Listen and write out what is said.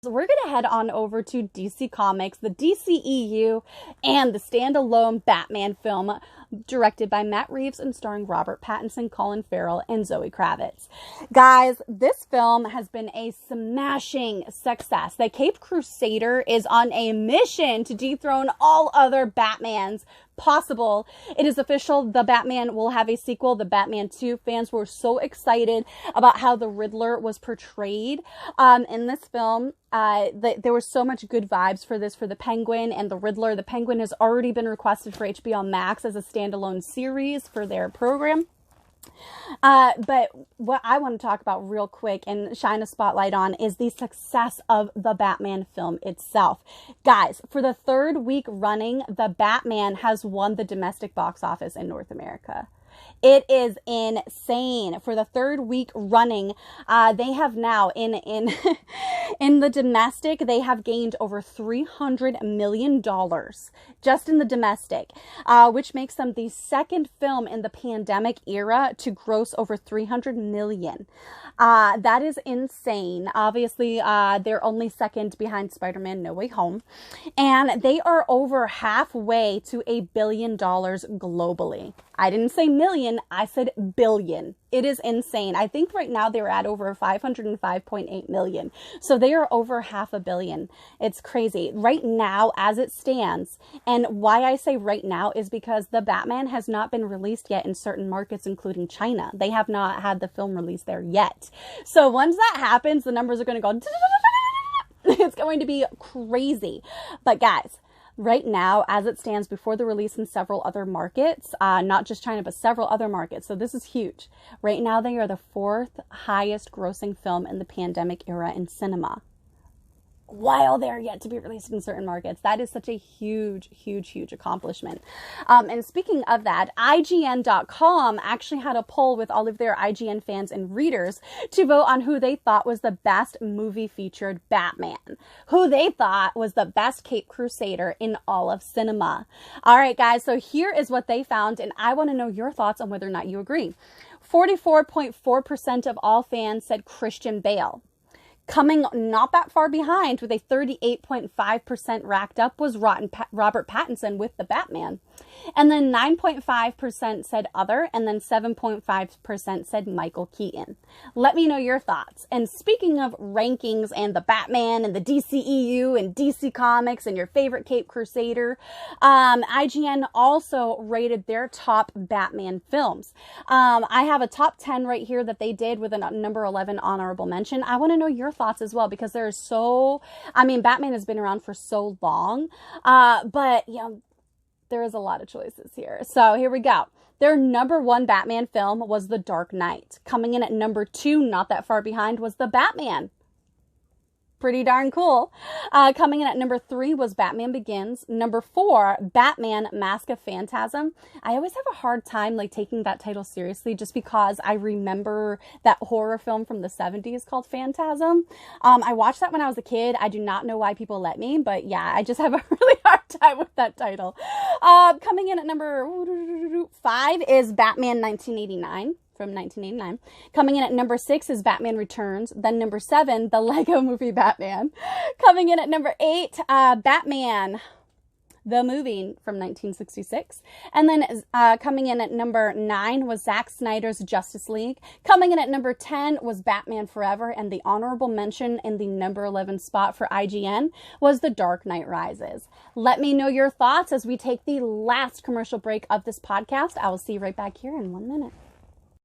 We're going to head on over to DC Comics, the DCEU, and the standalone Batman film directed by Matt Reeves and starring Robert Pattinson, Colin Farrell, and Zoe Kravitz. Guys, this film has been a smashing success. The Caped Crusader is on a mission to dethrone all other Batmans possible. It is official. The Batman will have a sequel, The Batman 2. Fans were so excited about how the Riddler was portrayed in this film. There was so much good vibes for this, for the Penguin and the Riddler. The Penguin has already been requested for HBO Max as a standalone series for their program. But what I want to talk about real quick and shine a spotlight on is the success of the Batman film itself. Guys, for the third week running, the Batman has won the domestic box office in North America. It is insane. For the third week running, they have now in in the domestic, they have gained over $300 million just in the domestic, which makes them the second film in the pandemic era to gross over $300 million. That is insane. Obviously, they're only second behind Spider-Man No Way Home, and they are over halfway to $1 billion globally. I didn't say million, I said billion. It is insane. I think right now they're at over 505.8 million. So they are over $500 million. It's crazy. Right now, as it stands, and why I say right now is because the Batman has not been released yet in certain markets, including China. They have not had the film released there yet. So once that happens, the numbers are going to go, it's going to be crazy. But guys, right now, as it stands before the release in several other markets, not just China, but several other markets. So this is huge. Right now, they are the fourth highest grossing film in the pandemic era in cinema, while they're yet to be released in certain markets. That is such a huge, huge, huge accomplishment. And speaking of that, IGN.com actually had a poll with all of their IGN fans and readers to vote on who they thought was the best movie featured Batman, who they thought was the best Caped Crusader in all of cinema. All right, guys, so here is what they found, and I want to know your thoughts on whether or not you agree. 44.4% of all fans said Christian Bale. Coming not that far behind with a 38.5% racked up was Robert Pattinson with the Batman. And then 9.5% said other, and then 7.5% said Michael Keaton. Let me know your thoughts. And speaking of rankings and the Batman and the DCEU and DC Comics and your favorite Caped Crusader, IGN also rated their top Batman films. I have a top 10 right here that they did with a number 11 honorable mention. I want to know your thoughts as well, because there's Batman has been around for so long, but you know, there is a lot of choices here. So here we go. Their number one Batman film was The Dark Knight. Coming in at number 2, not that far behind, was The Batman. Pretty darn cool. Coming in at number 3 was Batman Begins. Number 4, Batman Mask of Phantasm. I always have a hard time taking that title seriously, just because I remember that horror film from the 70s called Phantasm. I watched that when I was a kid. I do not know why people let me, but yeah, I just have a really hard time with that title. Coming in at number 5 is Batman 1989. From 1989. Coming in at number 6 is Batman Returns. Then number 7, the Lego Movie Batman. Coming in at number 8, Batman the Movie from 1966. And then coming in at number 9 was Zack Snyder's Justice League. Coming in at number 10 was Batman Forever. And the honorable mention in the number 11 spot for IGN was The Dark Knight Rises. Let me know your thoughts as we take the last commercial break of this podcast. I will see you right back here in 1 minute.